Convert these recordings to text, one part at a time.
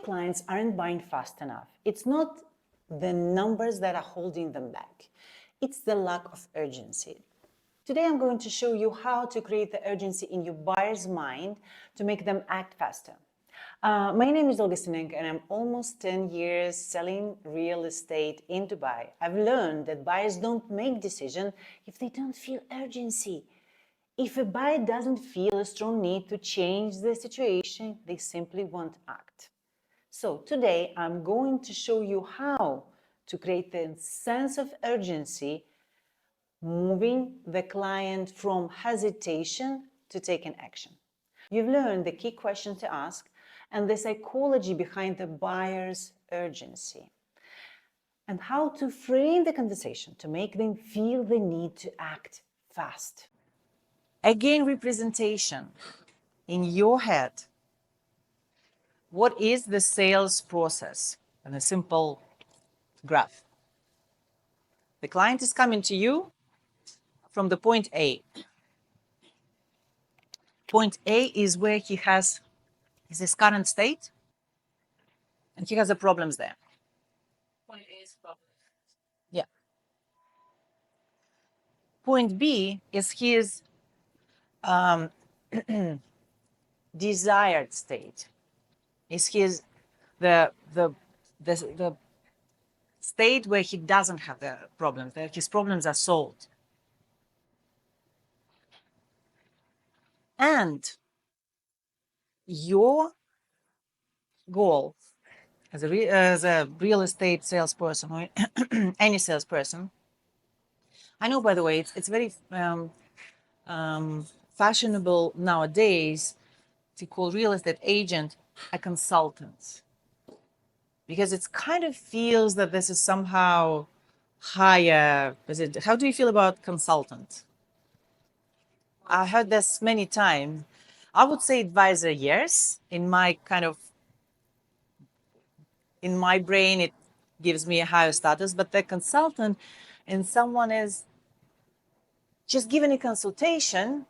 clients aren't buying fast enough. It's not the numbers that are holding them back. It's the lack of urgency. Today I'm going to show you how to create the urgency in your buyer's mind to make them act faster. My name is Olga Sinenko and I'm almost 10 years selling real estate in Dubai. I've learned that buyers don't make decisions if they don't feel urgency. If a buyer doesn't feel a strong need to change the situation, they simply won't act. So today I'm going to show you how to create a sense of urgency, moving the client from hesitation to taking action. You've learned the key questions to ask and the psychology behind the buyer's urgency, and how to frame the conversation to make them feel the need to act fast. Again, representation in your head. What is the sales process in a simple graph? The client is coming to you from the point A. Point A is where he has his current state and he has the problems there. Point A is problem. Yeah. Point B is his desired state. Is his the state where he doesn't have the problems, that his problems are solved. And your goal as a real estate salesperson or any salesperson, I know, by the way, it's very fashionable nowadays to call real estate agent a consultant, because it kind of feels that this is somehow higher. How do you feel about consultant? I heard this many times. I would say advisor, yes. In my brain, it gives me a higher status, but the consultant and someone is just giving a consultation,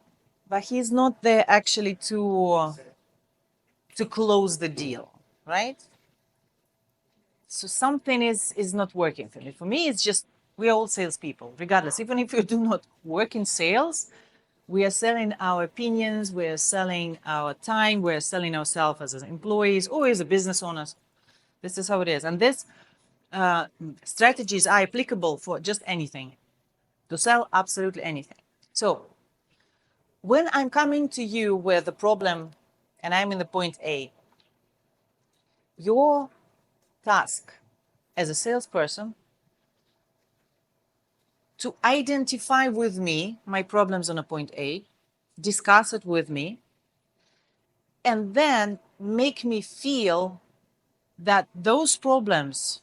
but he's not there actually to close the deal, right? So something is not working for me. For me, it's just, we're all salespeople, regardless. Even if you do not work in sales, we are selling our opinions, we are selling our time, we are selling ourselves as employees or as a business owners. This is how it is. And this strategies are applicable for just anything, to sell absolutely anything. So when I'm coming to you with a problem and I'm in the point A, your task as a salesperson to identify with me my problems on a point A, discuss it with me, and then make me feel that those problems,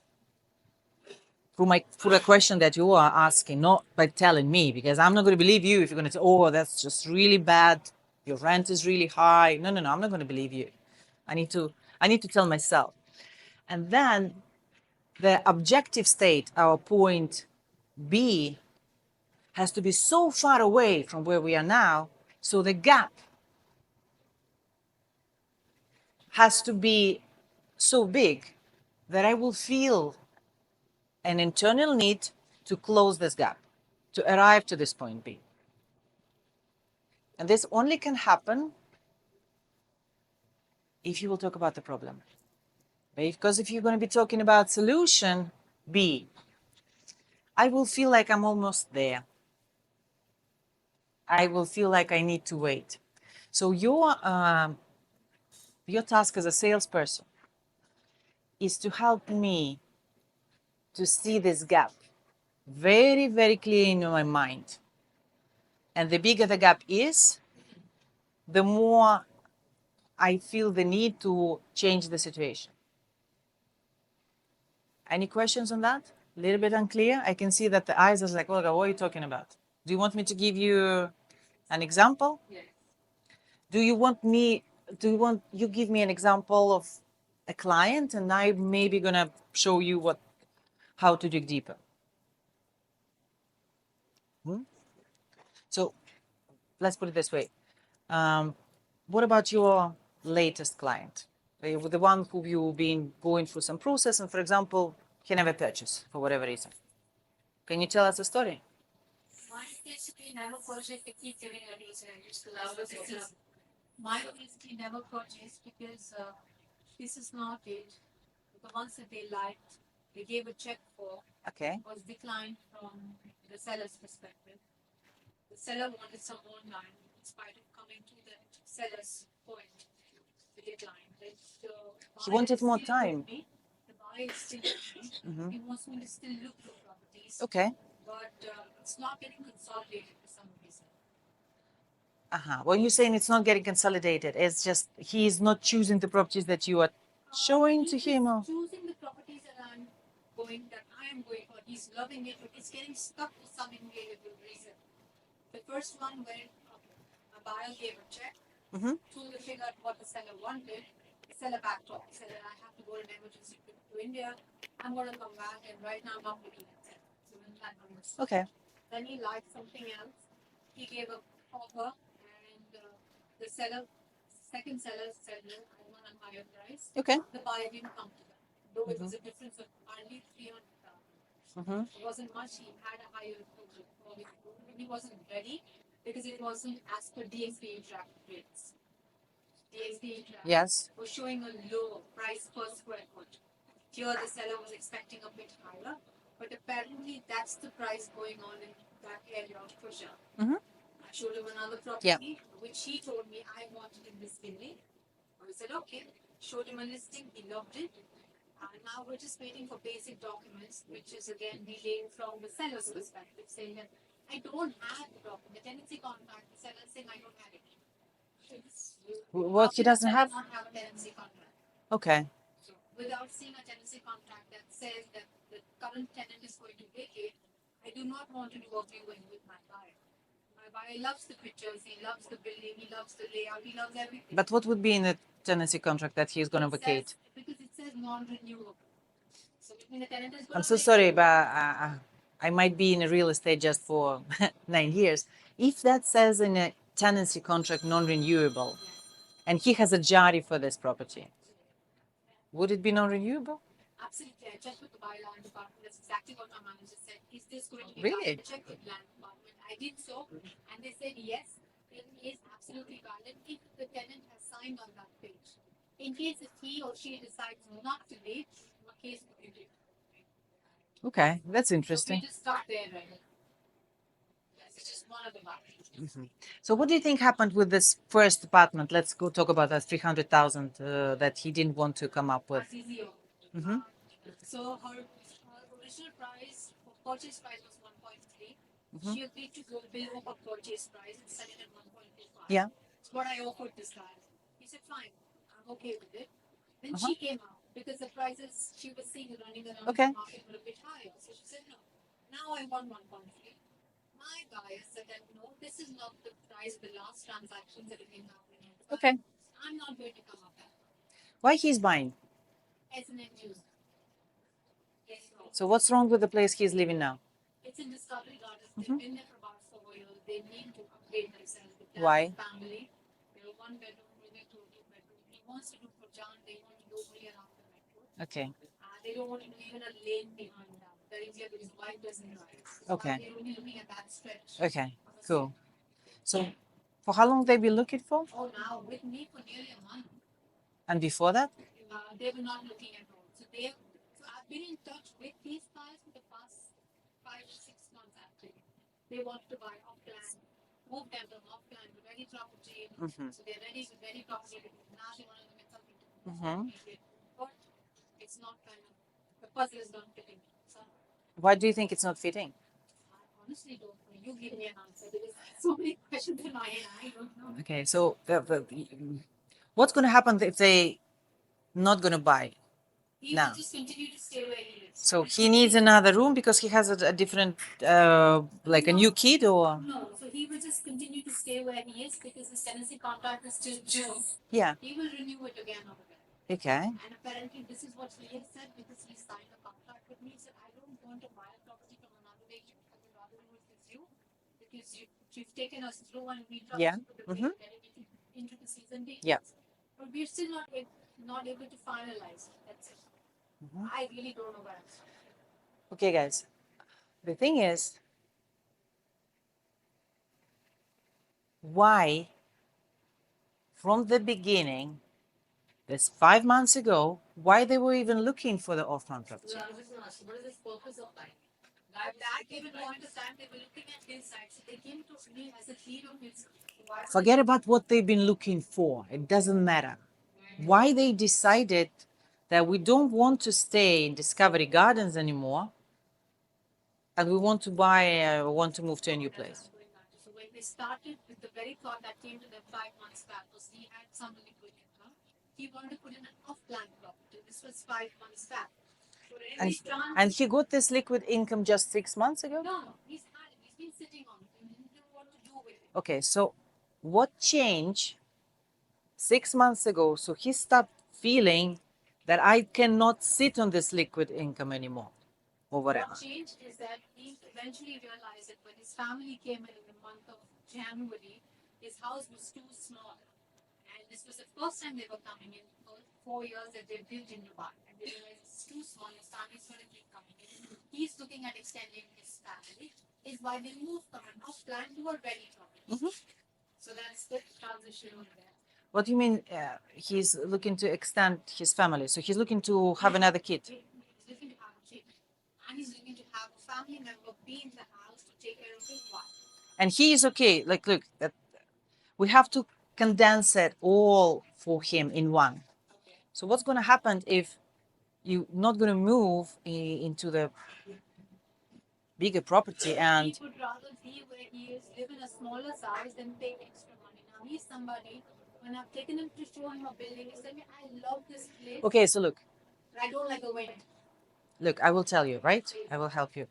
for the question that you are asking, not by telling me, because I'm not going to believe you if you're going to say, oh, that's just really bad, your rent is really high. No, I'm not going to believe you. I need to tell myself. And then the objective state, our point B, has to be so far away from where we are now, so the gap has to be so big that I will feel an internal need to close this gap, to arrive to this point B. And this only can happen if you will talk about the problem. Because if you're going to be talking about solution B, I will feel like I'm almost there. I will feel like I need to wait. So your task as a salesperson is to help me to see this gap very, very clear in my mind. And the bigger the gap is, the more I feel the need to change the situation. Any questions on that? A little bit unclear? I can see that the eyes are like, Olga, what are you talking about? Do you want me to give you an example? Yes. Do you want you give me an example of a client and I'm maybe gonna show you how to dig deeper? So let's put it this way. What about your latest client? with the one who you've been going through some process, and for example, he never purchased for whatever reason. Can you tell us a story? Mine basically never purchased. They keep giving a reason. Just allow us to. Mine basically never purchased because this is not it. The ones that they liked, they gave a check for, Okay. was declined from the seller's perspective. The seller wanted some more time in spite of coming to the seller's point. The decline. He wanted more time. The buyer is still with me. He wants me to still look for properties. Okay. But it's not getting consolidated for some reason. When you're saying it's not getting consolidated, it's just he's not choosing the properties that you are showing to him, or Choosing the properties that I am going for. He's loving it, but it's getting stuck for some invariable reason. The first one where a buyer gave a check to figure out what the seller wanted. The seller backed off. He said that I have to go on an emergency trip to India. I'm going to come back, and right now I'm not looking at that. So when that number started. okay. Then he liked something else. He gave a offer, and the second seller said, no, I want a higher price. Okay. The buyer didn't come to that. Though it was a difference of hardly 300,000. It wasn't much. He had a higher approval. He wasn't ready because it wasn't as per DXB interactive rates. DXB interactive was showing a low price per square foot. Here the seller was expecting a bit higher, but apparently that's the price going on in that area of Kusha. I showed him another property, which he told me I wanted in this building. I said, okay. Showed him a listing, he loved it. And now we're just waiting for basic documents, which is again delaying from the seller's perspective, saying that I don't have the document, the tenancy contract, the seller saying I don't have it. What he doesn't have? Not have a tenancy contract. Okay. So without seeing a tenancy contract that says that the current tenant is going to vacate, I do not want to do a viewing with my buyer. My buyer loves the pictures, he loves the building, he loves the layout, he loves everything. But what would be in the tenancy contract that he's going to vacate? Because it says non-renewable. So between the tenant is going I'm so sorry, but I might be in real estate just for 9 years. If that says in a tenancy contract non-renewable, and he has a jari for this property, would it be non-renewable? Absolutely. I checked with the bylaw department. That's exactly what my manager said. Is this going to be Really? valid? I checked with land department. I did so, and they said yes, it is absolutely valid if the tenant has signed on that page. In case if he or she decides not to leave, a case will be taken. Okay, that's So we interesting. just start there, right? It's just one of the values. So what do you think happened with this first apartment? Let's go talk about that 300,000 that he didn't want to come up with. So her original price, purchase price was 1.3. She agreed to go below her purchase price and sell it at 1.25. Yeah. It's what I offered this guy. He said, fine, I'm okay with it. Then she came out because the prices she was seeing running around the market were a bit higher. So she said, no, now I want 1.3. My buyer said that, no, this is not the price of the last transactions that have been happening. Okay. I'm not going to come up that. Why he's buying? As an end user. Yes, no. So what's wrong with the place he's living now? It's in Discovery Gardens. They've been there for about 4 years. They need to upgrade themselves. Why? Family. They're one bedroom, they're two bedroom. He wants to do for John. They want to do only around the metro. Okay. They don't want to do even a lane behind them. Very clear because his wife doesn't drive. Okay. They're only looking at that stretch. Okay. Cool. So, for how long they been looking for? Oh, now with me for nearly a month. And before that? They were not looking at all. So I've been in touch with these guys for the past 5 or 6 months actually. They want to buy off plan, move them from off plan to ready property. So they're ready with ready property. Now they want to look at something to but it's not kind of the puzzle is not fitting. So Why do you think it's not fitting? I honestly don't know. You give me an answer. There is so many questions in my head. I don't know. Okay, so what's going to happen if they not going to buy? He now? will just continue to stay where he is. So he needs another room because he has a different, like a new kid, or? No, so he will just continue to stay where he is because his tenancy contract is still due. Yeah. He will renew it again over there. Okay. And apparently this is what he has said because he signed a contract with me. He said, I don't want to buy a property from another agent. I would rather do it with you because you've taken us through and we trust you to get it into the season date. Yeah. But we're still not not able to finalize. That's it. I really don't know where I'm starting. Okay, guys. The thing is, why, from the beginning, this 5 months ago, why they were even looking for the off-plan property? So I was just going to ask you, what is the purpose of buying? At that given point of time, they were looking at hillside. So they came to me as a lead of hillside. Forget about what they've been looking for. It doesn't matter. Why they decided that we don't want to stay in Discovery Gardens anymore, and we want to want to move to a new place. So when they started with the very thought that came to them 5 months back was he had some liquid income. He wanted to put in an off-plan property. This was 5 months back. So And he got this liquid income just 6 months ago? No, he's had it. He's been sitting on it. He didn't know what to do with it. Okay, so what changed 6 months ago so he stopped feeling that I cannot sit on this liquid income anymore or whatever? What changed is that he eventually realized that when his family came in the month of January, his house was too small. And this was the first time they were coming in for 4 years that they lived in Dubai. And they realized it's too small, his family's going to keep coming in. He's looking at extending his family. Is why they moved from an off-plan to a ready property. So that's the transition over there. What do you mean he's looking to extend his family? So he's looking to have another kid? He's looking to have a kid. And he's looking to have a family member be in the house to take care of his wife. And he is okay. Like, look, that we have to condense it all for him in one. Okay. So what's going to happen if you're not going to move into the bigger property and He would rather be where he is, live in a smaller size than pay extra money. Now he's somebody, when I've taken him to show him a building, he said, I love this place, okay, so look, but I don't like the wind. I will tell you, right? I will help you.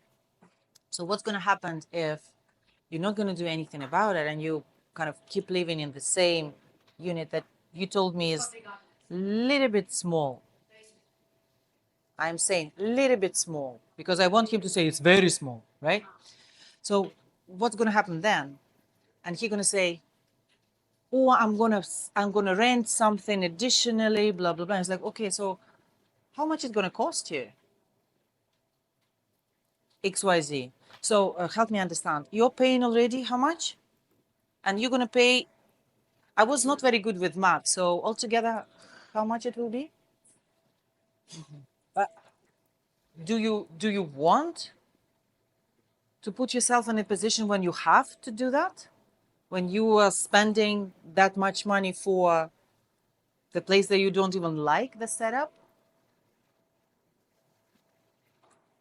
So what's going to happen if you're not going to do anything about it and you kind of keep living in the same unit that you told me is a little bit small? I'm saying a little bit small because I want him to say it's very small, right? So what's going to happen then? And he's going to say, oh, I'm gonna rent something additionally, blah blah blah. It's like, okay, so how much is gonna cost you? XYZ. So help me understand. You're paying already how much? And you're gonna pay. I was not very good with math, so altogether, how much it will be? But do you want to put yourself in a position when you have to do that? When you are spending that much money for the place that you don't even like the setup?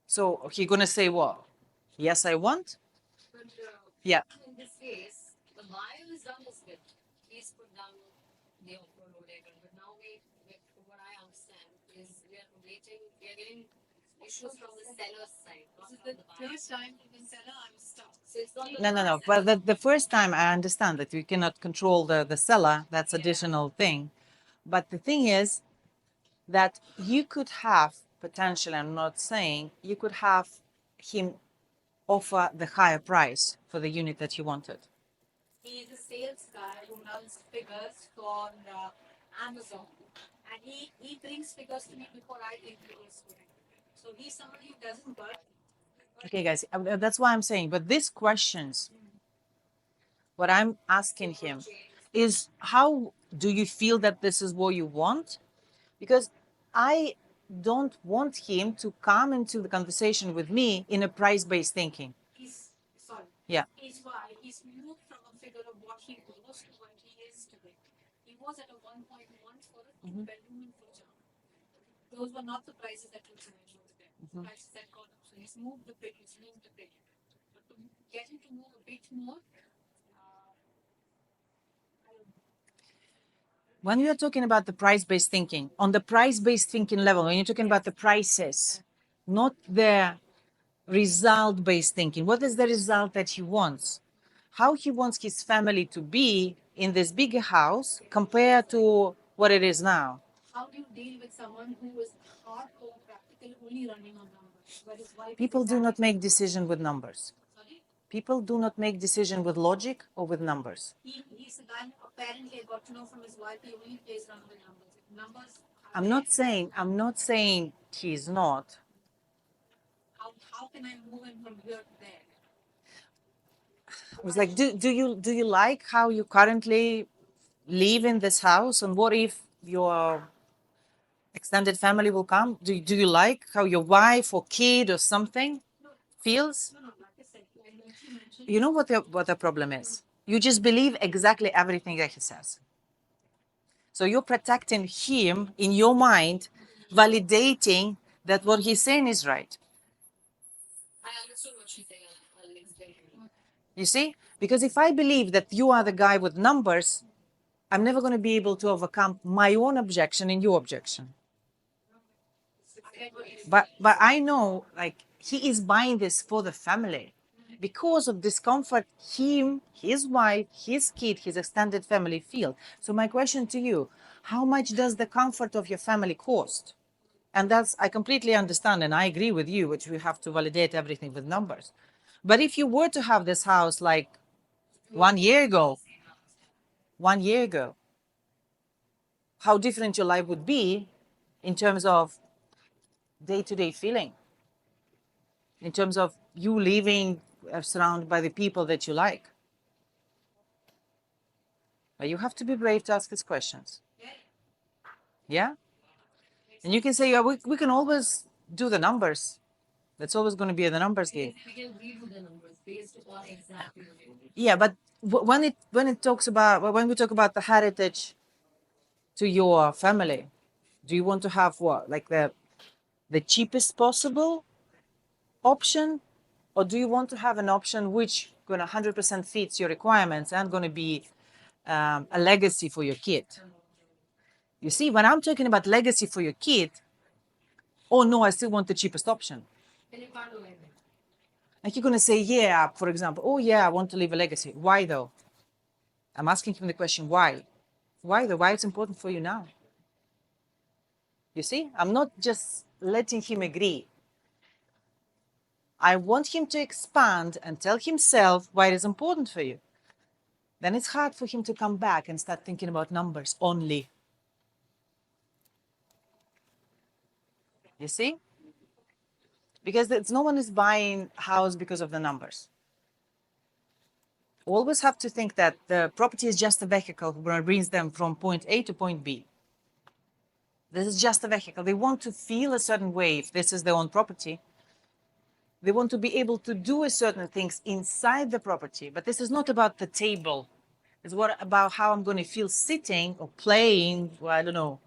So he's gonna say what? Yes, I want. But Yeah. in this case, the buyer has done this bit. He's put down the offer or whatever. But now from what I understand, is we are getting issues from the seller's side. This is the first time from the seller I'm stuck. So it's not No. Well, the first time I understand that you cannot control the seller. That's additional thing. But the thing is that you could have potentially, I'm not saying, you could have him offer the higher price for the unit that you wanted. He is a sales guy who runs figures for Amazon. And he brings figures to me before I bring figures to him. So he's somebody who doesn't budge. Okay, guys, that's why I'm saying. But these questions, what I'm asking him is, how do you feel that this is what you want? Because I don't want him to come into the conversation with me in a price-based thinking. He's sorry. Yeah. He's why he's moved from a figure of what he was to what he is today. He was at a 1.1 for a two-bedroom in Fujian. Those were not the prices that were mentioned over there. Prices that got up. So he's moved a bit. But to get him to move a bit more, When you're talking about the price-based thinking, on the price-based thinking level, when you're talking about the prices, not the result-based thinking, what is the result that he wants? How he wants his family to be in this bigger house compared to what it is now. how do you deal with someone who is hardcore practical, only running on numbers? But his wife People is do not make decisions with numbers. sorry? People do not make decisions with logic or with numbers. He's a guy who apparently I got to know from his wife he only plays around with numbers. If numbers I'm not saying he's not. How can I move him from here to there? It was like, do you like how you currently live in this house? And what if your extended family will come? Do you like how your wife or kid or something feels? No, like I said, like you mentioned. You know what the problem is? You just believe exactly everything that he says. So you're protecting him in your mind, validating that what he's saying is right. I understood what she's saying. I'll explain to you. You see? Because if I believe that you are the guy with numbers, I'm never going to be able to overcome my own objection and your objection. But I know, like, he is buying this for the family. Because of discomfort him, his wife, his kid, his extended family feel. So my question to you, how much does the comfort of your family cost? And that's, I completely understand and I agree with you, which we have to validate everything with numbers. But if you were to have this house like 1 year ago, 1 year ago, how different your life would be in terms of day-to-day feeling, in terms of you living surrounded by the people that you like. But you have to be brave to ask these questions. Yeah? And you can say, yeah, we can always do the numbers. That's always going to be the numbers game. We can redo the numbers based on exactly. Yeah, but when it talks about when we talk about the heritage to your family, do you want to have what, like the cheapest possible option, or do you want to have an option which gonna 100% fits your requirements and gonna be a legacy for your kid? You see, when I'm talking about legacy for your kid, oh no, I still want the cheapest option. Then you can't do anything. Like you're gonna say, yeah, for example, oh yeah, I want to leave a legacy. Why though? I'm asking him the question, why? Why though? Why it's important for you now? You see, I'm not just letting him agree. I want him to expand and tell himself why it is important for you. Then it's hard for him to come back and start thinking about numbers only. You see? Because no one is buying house because of the numbers. Always have to think that the property is just a vehicle who brings them from point A to point B. This is just a vehicle. They want to feel a certain way if this is their own property. They want to be able to do certain things inside the property. But this is not about the table. It's about how I'm going to feel sitting or playing, well, I don't know,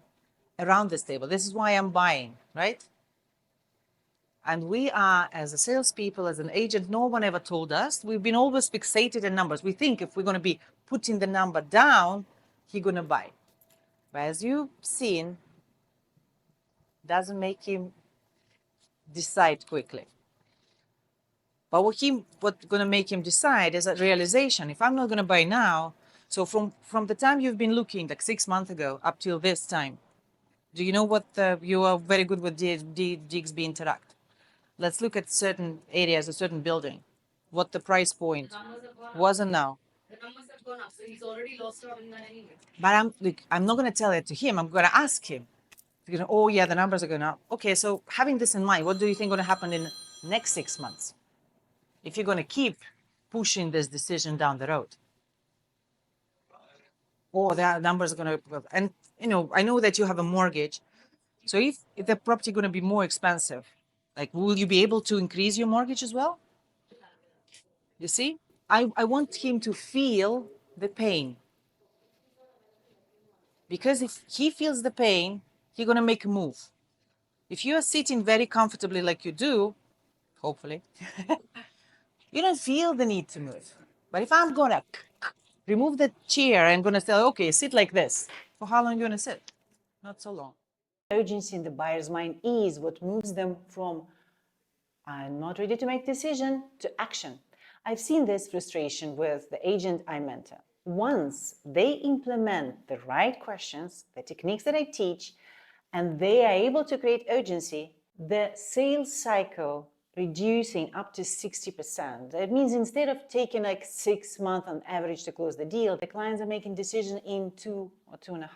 around this table. This is why I'm buying, right? And we are, as a salespeople, as an agent, no one ever told us. We've been always fixated in numbers. We think if we're going to be putting the number down, he's going to buy. But as you've seen, doesn't make him decide quickly. But what's going to make him decide is a realization. If I'm not going to buy now, so from the time you've been looking, like 6 months ago, up till this time, do you know what you are very good with Digsby Interact? Let's look at certain areas, a certain building, what the price point was and now. The numbers have gone up, so he's already lost out on that anyway. But I'm not going to tell it to him. I'm going to ask him. Because, oh yeah, the numbers are going up. Okay, so having this in mind, what do you think going to happen in the next 6 months? If you're going to keep pushing this decision down the road. Oh, the numbers are going to, and I know that you have a mortgage. So if the property going to be more expensive, like, will you be able to increase your mortgage as well? You see, I want him to feel the pain. Because if he feels the pain, he's going to make a move. If you are sitting very comfortably like you do, hopefully, you don't feel the need to move. But if I'm going to remove the chair and going to say, okay, sit like this, for how long are you going to sit? Not so long. Urgency in the buyer's mind is what moves them from I'm not ready to make decision to action. I've seen this frustration with the agent I mentor. Once they implement the right questions, the techniques that I teach, and they are able to create urgency, the sales cycle reducing up to 60%. It means instead of taking like 6 months on average to close the deal, the clients are making decisions in 2 or 2.5.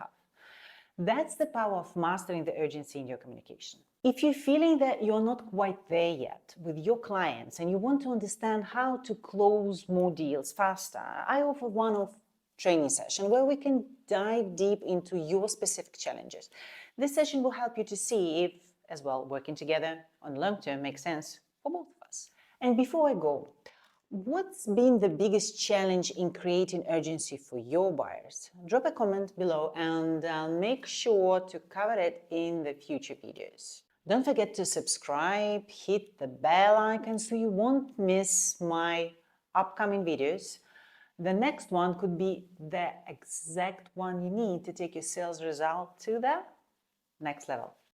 That's the power of mastering the urgency in your communication. If you're feeling that you're not quite there yet with your clients and you want to understand how to close more deals faster, I offer one-off training session where we can dive deep into your specific challenges. This session will help you to see if, as well, working together on long term makes sense for both of us. And before I go, what's been the biggest challenge in creating urgency for your buyers? Drop a comment below and I'll make sure to cover it in the future videos. Don't forget to subscribe, hit the bell icon so you won't miss my upcoming videos. The next one could be the exact one you need to take your sales result to the next level.